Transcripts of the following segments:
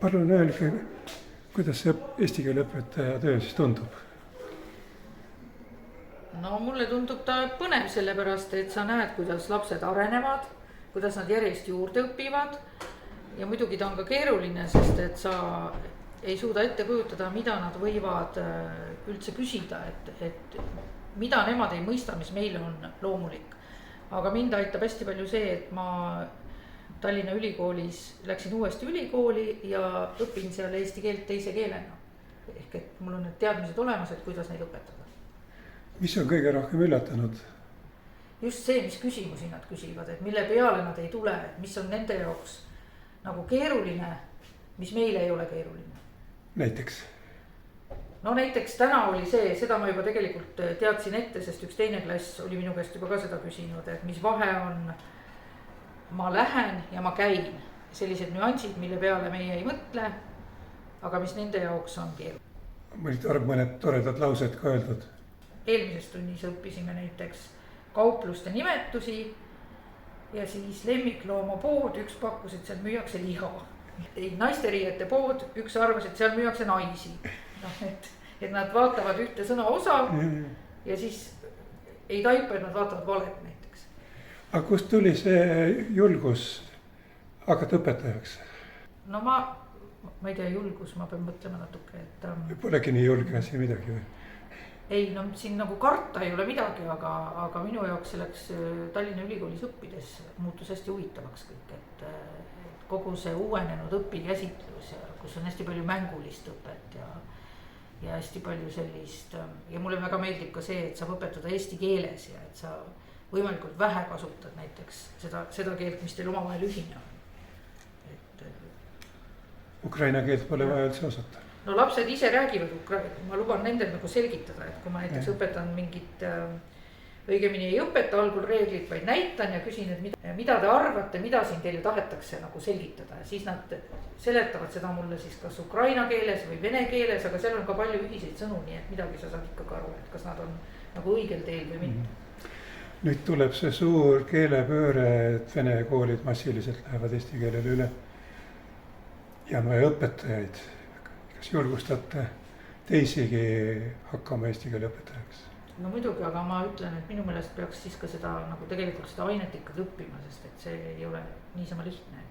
Palun öelge, kuidas see eesti keele õpetaja töö siis tundub? No mulle tundub ta põnev sellepärast, et sa näed, kuidas lapsed arenevad, kuidas nad järjest juurde õpivad. Ja muidugi ta on ka keeruline, sest et sa ei suuda ette kujutada, mida nad võivad üldse küsida, et mida nemad ei mõista, mis meile on loomulik. Aga mind aitab hästi palju see, et ma Tallinna Ülikoolis läksin uuesti ülikooli ja õpin seal eesti keelt teise keelena. Ehk et mul on need teadmised olemas, et kuidas neid õpetada. Mis on kõige rohkem üllatanud? Just see, mis küsimusi nad küsivad, et mille peale nad ei tule, et mis on nende jaoks nagu keeruline, mis meile ei ole keeruline. Näiteks? No näiteks täna oli see, seda ma juba tegelikult teadsin ette, sest üks teine klass oli minu käest juba ka seda küsinud, et mis vahe on ma lähen ja ma käin. Sellised nüansid, mille peale meie ei mõtle, aga mis nende jaoks on keeruline. Mõned toredad laused ka öeldud. Eelmises tunnis õppisime näiteks kaupluste nimetusi ja siis lemmikloomapood, üks pakkus, et seal müüakse liha. Naisteriiete pood, üks arvas, et seal müüakse naisi. No, et nad vaatavad ühte sõna osa ja siis ei taipa, et nad vaatavad valet näiteks. Aga kust tuli see julgus hakata õpetajaks? No ma ei tea, julgus, ma pean mõtlema natuke, et polegi nii julge asi midagi või? Ei, no siin nagu karta ei ole midagi, aga minu jaoks selleks Tallinna Ülikoolis õppides muutus hästi huvitavaks kõik, et kogu see uuenenud õpikäsitlus, kus on hästi palju mängulist õpet ja hästi palju sellist. Ja mulle väga meeldib ka see, et saab õpetada eesti keeles ja et sa võimalikult vähe kasutad näiteks seda keelt, mis teil omavahel ühine on. Ukraina keelt pole vaja üldse osata. No lapsed ise räägivad ma luban nendel nagu selgitada, et kui ma näiteks õpetan mingit, õigemini ei õpeta algul reeglit, vaid näitan ja küsin, et mida te arvate, mida siin teile tahetakse nagu selgitada. Ja siis nad seletavad seda mulle siis kas ukraina keeles või vene keeles, aga seal on ka palju ühiseid sõnu, nii et midagi sa saad ikkagi aru, et kas nad on nagu õigel teel või mitte. Nüüd tuleb see suur keelepööre, et vene koolid massiliselt lähevad eesti keelele üle. Ja on vaja õpetajaid. Kas julgustate teisigi hakkama eesti keele õpetajaks? No muidugi, aga ma ütlen, et minu meelest peaks siis ka seda nagu tegelikult seda ainet ikkagi õppima, sest et see ei ole niisama lihtne.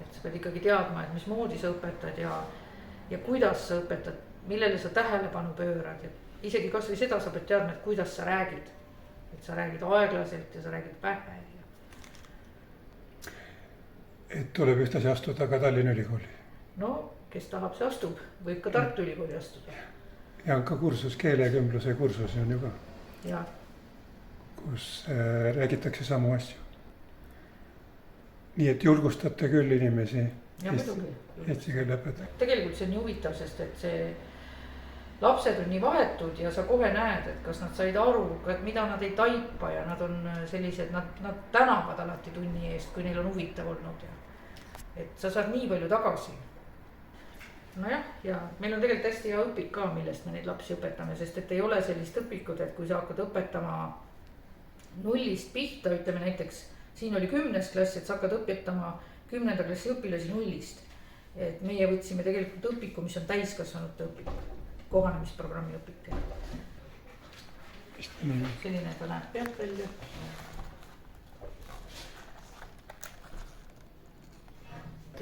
Et sa pead ikkagi teadma, et mis moodi sa õpetad ja kuidas sa õpetad, millele sa tähelepanu pöörad. Ja isegi kas või seda sa pead teadma, et kuidas sa räägid. Et sa räägid aeglaselt ja sa räägid vähe. Et tuleb ühtlasi astuda ka Tallinna Ülikooli? No kes tahab, see astub, võib ka Tartu Ülikooli astuda. Ja on ka kursus, keelekümbluse kursus on ju ka. Ja. Kus räägitakse samu asju. Nii et julgustate küll inimesi eesti keele õpetada. Tegelikult see on nii huvitav, sest et see lapsed on nii vahetud ja sa kohe näed, et kas nad said aru, et mida nad ei taipa ja nad on sellised, nad tänavad alati tunni eest, kui neil on huvitav olnud. Et sa saad nii palju tagasi. Nojah, ja meil on tegelikult hästi hea õpik ka, millest me neid lapsi õpetame, sest et ei ole sellist õpikud, et kui sa hakkad õpetama nullist pihta, ütleme näiteks, siin oli 10. klass, et sa hakkad õpetama 10. klassi õpilasi nullist. Et meie võtsime tegelikult õpiku, mis on täiskasvanute õpik, kohanemisprogrammi õpik. Selline ta näeb pealt välja.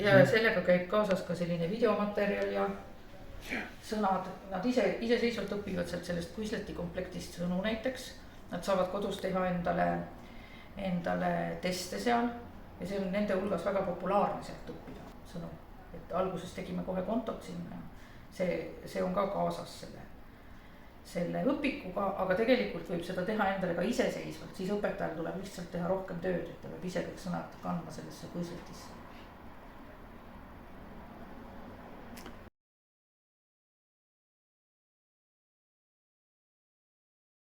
Ja sellega käib kaasas ka selline videomaterjal ja sõnad, nad iseseisvalt õpivad sellest Quizleti komplektist sõnu näiteks. Nad saavad kodus teha endale teste seal ja see on nende hulgas väga populaarne sealt õppida sõnu. Et alguses tegime kohe kontot sinna, see on ka kaasas selle õpikuga, aga tegelikult võib seda teha endale ka iseseisvalt, siis õpetajal tuleb lihtsalt teha rohkem tööd, et ta peab ise kõik sõnad kandma sellesse Quizletisse.